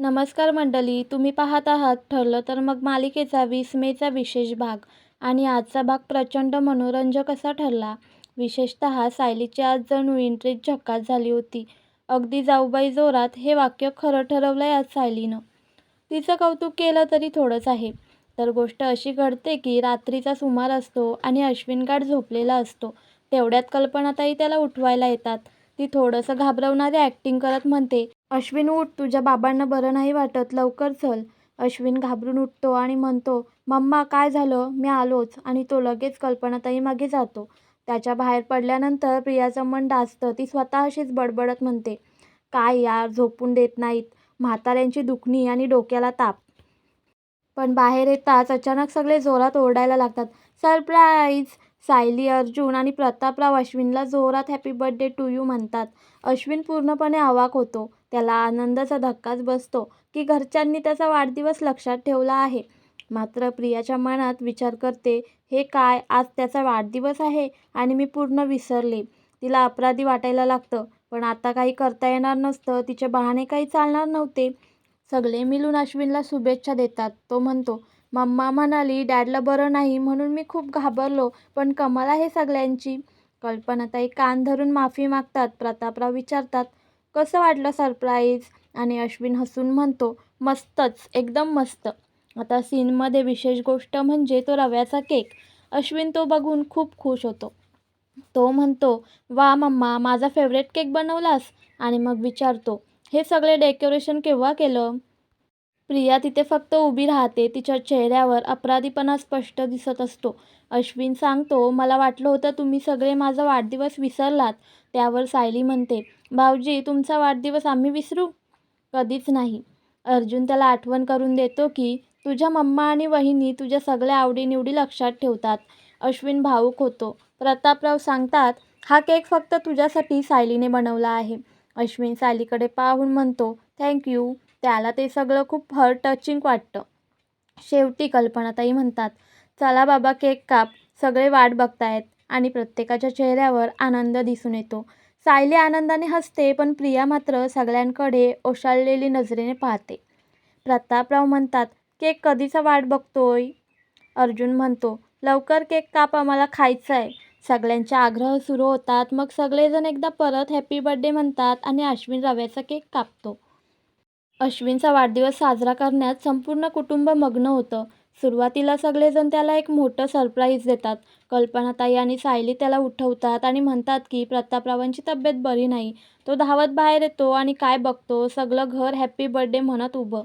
नमस्कार मंडळी, तुम्ही पाहत आहात ठरलं तर मग मालिकेचा 20 मेचा विशेष भाग. आणि आजचा भाग प्रचंड मनोरंजक असा ठरला. विशेषतः सायलीची आज जणू एंट्रीच झकास झाली होती. अगदी जाऊबाई जोरात हे वाक्य खरं ठरवलंय आज सायलीनं. तिचं कौतुक केलं तरी थोडंच आहे. तर गोष्ट अशी घडते की रात्रीचा सुमार असतो आणि अश्विन गाढ झोपलेला असतो. तेवढ्यात कल्पनाताई त्याला उठवायला येतात. ती थोडंसं घाबरवणारी ॲक्टिंग करत म्हणते, "अश्विन उठ, तुझ्या बाबांना बरं नाही वाटत, लवकर चल." अश्विन घाबरून उठतो आणि म्हणतो, "मम्मा काय झालं, मी आलोच." आणि तो लगेच कल्पनाताई मागे जातो. त्याच्या बाहेर पडल्यानंतर प्रियाचं मन डाचतं. ती स्वतःशीच बडबडत म्हणते, "काय यार, झोपून देत नाहीत, म्हाताऱ्यांची दुखणी आणि डोक्याला ताप." पण बाहेर येताच अचानक सगळे जोरात ओरडायला लागतात, "सरप्राईज!" सायली, अर्जुन आणि प्रतापराव अश्विनला जोरात हॅपी बर्थडे टू यू म्हणतात. अश्विन पूर्णपणे अवाक होतो. त्याला आनंदाचा धक्काच बसतो की घरच्यांनी त्याचा वाढदिवस लक्षात ठेवला आहे. मात्र प्रियाच्या मनात विचार करते, हे काय, आज त्याचा वाढदिवस आहे आणि मी पूर्ण विसरले. तिला अपराधी वाटायला लागतं. पण आता काही करता येणार नसतं. तिचे बहाणे काही चालणार नव्हते. सगळे मिळून अश्विनला शुभेच्छा देतात. तो म्हणतो, "मम्मा म्हणाली डॅडला बरं नाही म्हणून मी खूप घाबरलो, पण कमाल आहे सगळ्यांची." कल्पनाताई कान धरून माफी मागतात. प्रतापराव विचारतात, "कसं वाटलं सरप्राईज?" आणि अश्विन हसून म्हणतो, "मस्तच, एकदम मस्त." आता सीनमध्ये विशेष गोष्ट म्हणजे तो रव्याचा केक. अश्विन तो बघून खूप खुश होतो. तो म्हणतो, "वा मम्मा, माझा फेवरेट केक बनवलास?" आणि मग विचारतो, "हे सगळे डेकोरेशन केव्हा केलं?" प्रिया तिथे फक्त उभी राहते. तिच्या चेहऱ्यावर अपराधीपणा स्पष्ट दिसत असतो. अश्विन सांगतो, "मला वाटलं होतं तुम्ही सगळे माझा वाढदिवस विसरलात." त्यावर सायली म्हणते, "भाऊजी, तुमचा वाढदिवस आम्ही विसरू? कधीच नाही." अर्जुन त्याला आठवण करून देतो की तुझ्या मम्मा आणि वहिनी तुझ्या सगळ्या आवडीनिवडी लक्षात ठेवतात. अश्विन भावूक होतो. प्रतापराव सांगतात, "हा केक फक्त तुझ्यासाठी सायलीने बनवला आहे." अश्विन सायलीकडे पाहून म्हणतो, "थँक यू." त्याला ते सगळं खूप हर्ट टचिंग वाटतं. शेवटी कल्पनाताई म्हणतात, "चला बाबा, केक काप, सगळे वाट बघतायत." आणि प्रत्येकाच्या चेहऱ्यावर आनंद दिसून येतो. सायली आनंदाने हसते, पण प्रिया मात्र सगळ्यांकडे ओशाळलेली नजरेने पाहते. प्रतापराव म्हणतात, "केक कधीचा वाट बघतोय?" अर्जुन म्हणतो, "लवकर केक काप, आम्हाला खायचं सगळ्यांचे आग्रह सुरू होतात. मग सगळेजण एकदा परत हॅपी बर्थडे म्हणतात आणि अश्विन रव्याचा केक कापतो. अश्विनचा वाढदिवस साजरा करण्यात संपूर्ण कुटुंब मग्न होतं. सुरुवातीला सगळेजण त्याला एक मोठं सरप्राईज देतात. कल्पनाताई आणि सायली त्याला उठवतात आणि म्हणतात की प्रतापरावांची तब्येत बरी नाही. तो धावत बाहेर येतो आणि काय बघतो, सगळं घर हॅपी बर्थडे म्हणत उभं.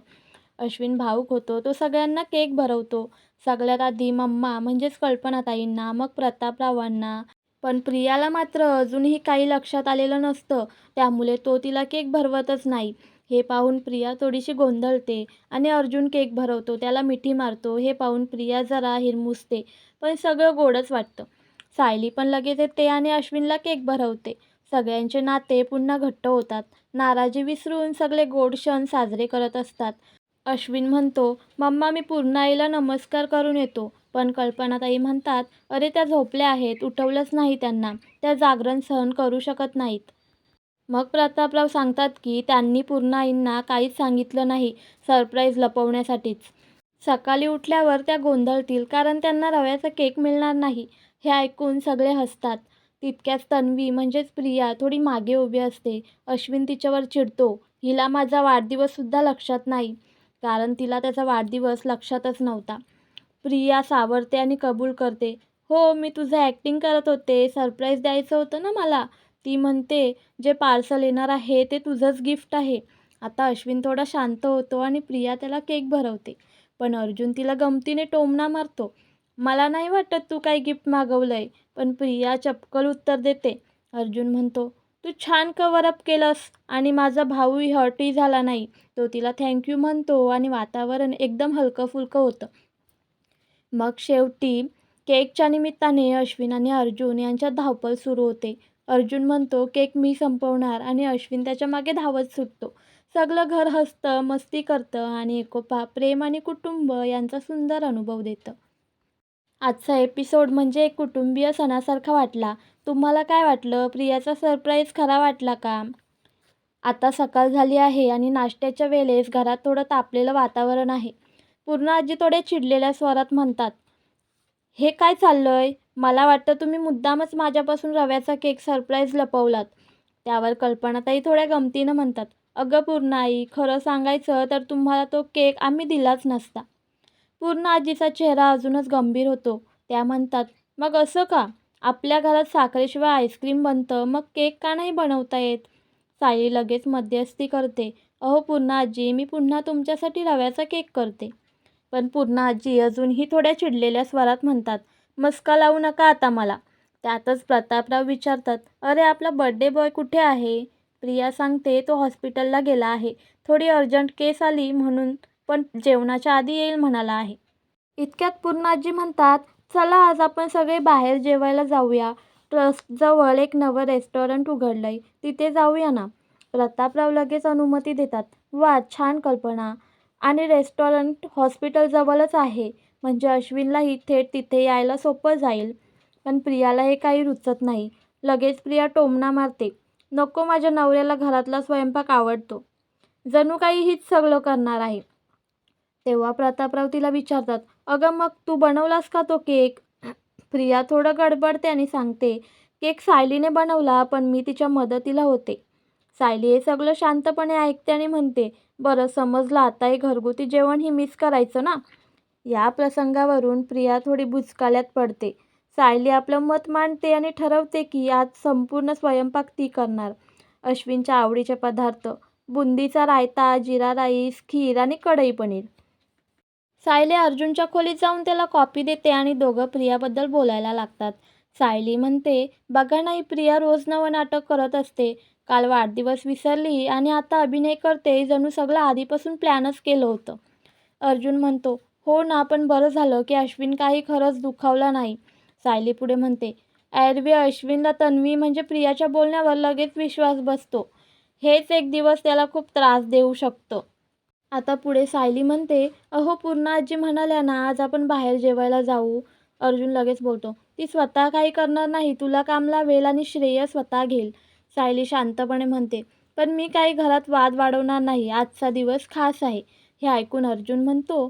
अश्विन भावूक होतो. तो सगळ्यांना केक भरवतो. सगळ्यात आधी मम्मा म्हणजेच कल्पनाताईंना, मग प्रतापरावांना. पण प्रियाला मात्र अजूनही काही लक्षात आलेलं नसतं. त्यामुळे तो तिला केक भरवतच नाही. हे पाहून प्रिया थोडीशी गोंधळते आणि अर्जुन केक भरवतो. त्याला मिठी मारतो. हे पाहून प्रिया जरा हिरमुसते. पण सगळं गोडच वाटतं. सायली पण लगेच येते आणि अश्विनला केक भरवते. सगळ्यांचे नाते पुन्हा घट्ट होतात. नाराजी विसरून सगळे गोड क्षण साजरे करत असतात. अश्विन म्हणतो, "मम्मा, मी पुन्हा आईला नमस्कार करून येतो." पण कल्पनाताई म्हणतात, "अरे, त्या झोपल्या आहेत, उठवलंच नाही त्यांना. त्या जागरण सहन करू शकत नाहीत." मग प्रतापराव सांगतात की त्यांनी पूर्णाईंना काहीच सांगितलं नाही, सरप्राईज लपवण्यासाठीच. सकाळी उठल्यावर त्या गोंधळतील कारण त्यांना रव्याचा केक मिळणार नाही. हे ऐकून सगळे हसतात. तितक्याच तन्वी म्हणजेच प्रिया थोडी मागे उभी असते. अश्विन तिच्यावर चिडतो, "हिला माझा वाढदिवससुद्धा लक्षात नाही." कारण तिला त्याचा वाढदिवस लक्षातच नव्हता. प्रिया सावरते आणि कबूल करते, "हो, मी तुझं ॲक्टिंग करत होते. सरप्राईज द्यायचं होतं ना मला." ती म्हणते, "जे पार्सल येणार आहे ते तुझंच गिफ्ट आहे." आता अश्विन थोडा शांत होतो आणि प्रिया त्याला केक भरवते. पण अर्जुन तिला गमतीने टोमणा मारतो, "मला नाही वाटत तू काही गिफ्ट मागवलंय." पण प्रिया चपकल उत्तर देते. अर्जुन म्हणतो, "तू छान कव्हर अप केलंस आणि माझा भाऊही हर्टही झाला नाही." तो तिला थँक यू म्हणतो आणि वातावरण एकदम हलकं-फुलकं होतं. मग शेवटी केकच्या निमित्ताने अश्विन आणि अर्जुन यांच्यात धावपळ सुरू होते. अर्जुन म्हणतो, "केक मी संपवणार." आणि अश्विन त्याच्या मागे धावत सुटतो. सगळं घर हसतं, मस्ती करतं आणि एकोपा, प्रेम आणि कुटुंब यांचा सुंदर अनुभव देतं. आजचा एपिसोड म्हणजे एक कुटुंबीय सणासारखा वाटला. तुम्हाला काय वाटलं? प्रियाचा सरप्राईज खरा वाटला का? आता सकाळ झाली आहे आणि नाश्त्याच्या वेळेस घरात थोडं तापलेलं वातावरण आहे. पूर्ण आजी थोड्या चिडलेल्या स्वरात म्हणतात, हे काय चाललंय? मला वाटतं तुम्ही मुद्दामच माझ्यापासून रव्याचा केक सरप्राईज लपवलात. त्यावर कल्पनाताई थोड्या गमतीनं म्हणतात, अगं पूर्णाई, खरं सांगायचं तर तुम्हाला तो केक आम्ही दिलाच नसता. पूर्ण आजीचा चेहरा अजूनच गंभीर होतो. त्या म्हणतात, मग असं का? आपल्या घरात साखरेशिवाय आईस्क्रीम बनतं, मग केक का नाही बनवता येत? सायली लगेच मध्यस्थी करते, अहो पूर्ण आजी, मी पुन्हा तुमच्यासाठी रव्याचा केक करते. पण पूर्ण आजी अजूनही थोड्या चिडलेल्या स्वरात म्हणतात, मस्का लावू नका आता मला. त्यातच प्रतापराव विचारतात, अरे आपला बर्थडे बॉय कुठे आहे? प्रिया सांगते, तो हॉस्पिटलला गेला आहे. थोडी अर्जंट केस आली म्हणून, पण जेवणाच्या आधी येईल म्हणाला आहे. इतक्यात पूर्ण आजी म्हणतात, चला आज आपण सगळे बाहेर जेवायला जाऊया. ट्रस्टजवळ एक नवं रेस्टॉरंट उघडलंय, तिथे जाऊया ना. प्रतापराव लगेच अनुमती देतात. वा, छान कल्पना. आणि रेस्टॉरंट हॉस्पिटलजवळच आहे, म्हणजे अश्विनलाही थेट तिथे यायला सोपं जाईल. पण प्रियाला हे काही रुचत नाही. लगेच प्रिया टोमणा मारते, नको, माझ्या नवऱ्याला घरातला स्वयंपाक आवडतो. जणू काही हीच सगळं करणार आहे. तेव्हा प्रतापराव तिला विचारतात, अगं मग तू बनवलास का तो केक? प्रिया थोडं गडबडते आणि सांगते, केक सायलीने बनवला, पण मी तिच्या मदतीला होते. सायली हे सगळं शांतपणे ऐकते आणि म्हणते, बरं समजलं, आता हे घरगुती जेवण ही मिस करायचं ना. या प्रसंगावरून प्रिया थोडी बुचकाळ्यात पडते. सायली आपलं मत मांडते आणि ठरवते की आज संपूर्ण स्वयंपाक ती करणार. अश्विनच्या आवडीचे पदार्थ, बुंदीचा रायता, जिरा राईस, खीर आणि कढई पनीर. सायली अर्जुनच्या खोलीत जाऊन त्याला कॉपी देते आणि दोघं प्रियाबद्दल बोलायला लागतात. सायली म्हणते, बघा नाही, प्रिया रोज नवं नाटक करत असते. काल वाढदिवस विसरली आणि आता अभिनय करते, जणू सगळं आधीपासून प्लॅनच केलं होतं. अर्जुन म्हणतो, हो ना, पण बरं झालं की अश्विन काही खरंच दुखावला नाही. सायली पुढे म्हणते, एरवी अश्विनला तन्वी म्हणजे प्रियाच्या बोलण्यावर लगेच विश्वास बसतो. हेच एक दिवस त्याला खूप त्रास देऊ शकतं. आता पुढे सायली म्हणते, अहो पूर्ण आजी म्हणाल्या ना आज आपण बाहेर जेवायला जाऊ. अर्जुन लगेच बोलतो, ती स्वतः काही करणार नाही, तुला काम लावेल आणि श्रेय स्वतः घेईल. सायली शांतपणे म्हणते, पण मी काही घरात वाद वाढवणार नाही, आजचा दिवस खास आहे. हे ऐकून अर्जुन म्हणतो,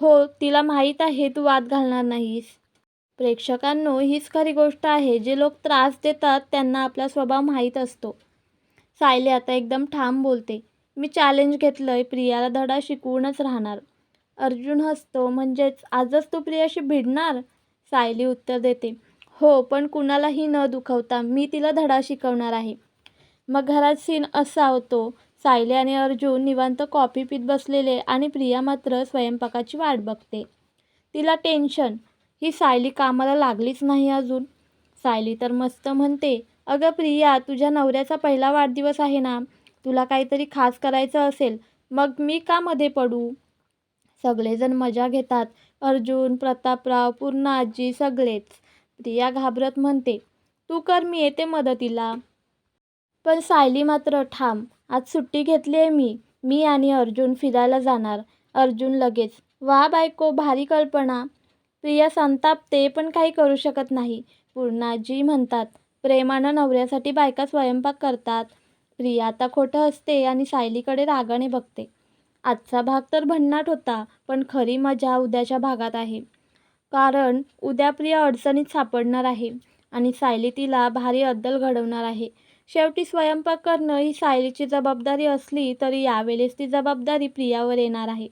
हो, तिला माहीत आहे तू वाद घालणार नाहीस. प्रेक्षकांनो, हीच खरी गोष्ट आहे. जे लोक त्रास देतात त्यांना आपला स्वभाव माहीत असतो. सायली आता एकदम ठाम बोलते, मी चॅलेंज घेतलंय, प्रियाला धडा शिकवूनच राहणार. अर्जुन हसतो, म्हणजेच आजच तू प्रियाशी भिडणार? सायली उत्तर देते, हो, पण कुणालाही न दुखवता मी तिला धडा शिकवणार आहे. मग घरात सीन असा होतो, सायली आणि अर्जुन निवांत कॉफी पीत बसलेले आणि प्रिया मात्र स्वयंपाकाची वाट बघते. तिला टेन्शन, ही सायली कामाला लागलीच नाही अजून. सायली तर मस्त म्हणते, अगं प्रिया, तुझ्या नवऱ्याचा पहिला वाढदिवस आहे ना, तुला काहीतरी खास करायचं असेल, मग मी का मध्ये पडू? सगळेजण मजा घेतात, अर्जुन, प्रतापराव, पूर्ण आजी, सगळेच. प्रिया घाबरत म्हणते, तू कर, मी येते मदतीला. पण सायली मात्र ठाम, आज सुट्टी घेतली आहे मी. मी आणि अर्जुन फिरायला जाणार. अर्जुन लगेच, वा बायको, भारी कल्पना. प्रिया संतापते पण काही करू शकत नाही. पूर्णाजी म्हणतात, प्रेमानं नवऱ्यासाठी बायका स्वयंपाक करतात. प्रिया आता खोटं हसते आणि सायलीकडे रागाने बघते. आजचा भाग तर भन्नाट होता, पण खरी मजा उद्याच्या भागात आहे. कारण उद्या प्रिया अडचणीत सापडणार आहे आणि सायली तिला भारी अद्दल घडवणार आहे. शेवटी स्वयंपाक करणं ही सायलीची जबाबदारी असली तरी यावेळेस ती जबाबदारी प्रियावर येणार आहे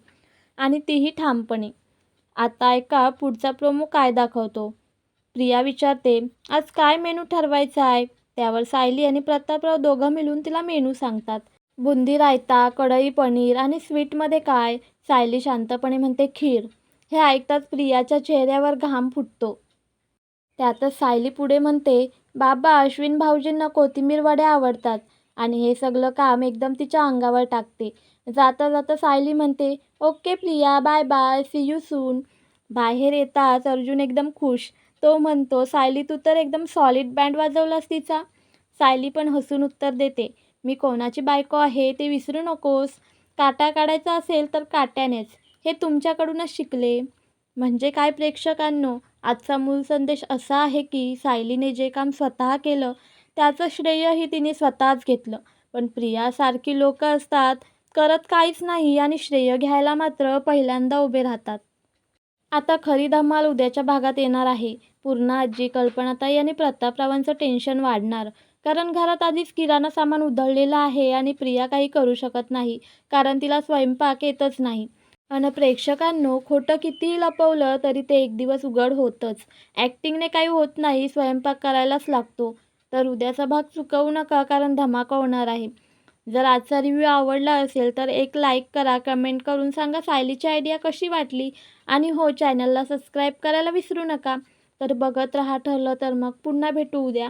आणि तीही ठामपणे. आता ऐका पुढचा प्रोमो काय दाखवतो. प्रिया विचारते, आज काय मेनू ठरवायचा आहे? त्यावर सायली आणि प्रतापराव दोघं मिळून तिला मेनू सांगतात. बुंदी रायता, कढई पनीर आणि स्वीटमध्ये काय? सायली शांतपणे म्हणते, खीर. हे ऐकताच प्रियाच्या चेहऱ्यावर घाम फुटतो. त्यातच सायली पुढे म्हणते, बाबा, अश्विन भाऊजींना कोथिंबीर वड्या आवडतात. आणि हे सगळं काम एकदम तिच्या अंगावर टाकते. जाता जाता सायली म्हणते, okay Priya, bye bye, see you soon. बाहेर येताच अर्जुन एकदम खुश. तो म्हणतो, सायली, तू तर एकदम सॉलिड बँड वाजवलास तिचा. सायली पण हसून उत्तर देते, मी कोणाची बायको आहे ते विसरू नकोस. काटा काढायचा असेल तर काट्यानेच. हे तुमच्याकडूनच शिकले. म्हणजे काय प्रेक्षकांनो, आजचा मूळ संदेश असा आहे की सायलीने जे काम स्वतः केलं त्याचं श्रेयही तिने स्वतःच घेतलं. पण प्रियासारखी लोकं असतात, करत काहीच नाही आणि श्रेय घ्यायला मात्र पहिल्यांदा उभे राहतात. आता खरी धमाल उद्याच्या भागात येणार आहे. पूर्णा आजी, कल्पनाताई आणि प्रतापरावांचं टेन्शन वाढणार. कारण घरात आधीच किराणा सामान उधळलेलं आहे आणि प्रिया काही करू शकत नाही. कारण तिला स्वयंपाक येतच नाही. अन प्रेक्षकांनो, खोटं कितीही लपवलं तरी ते एक दिवस उघड होतंच. ॲक्टिंगने काही होत नाही, स्वयंपाक करायलाच लागतो. तर उद्याचा भाग चुकवू नका कारण धमाका होणार आहे. जर आजचा रिव्ह्यू आवडला असेल तर एक लाईक करा, कमेंट करून सांगा सायलीची आयडिया कशी वाटली आणि हो, चॅनलला सबस्क्राईब करायला विसरू नका. तर बघत राहा. ठरलं तर मग पुन्हा भेटू उद्या.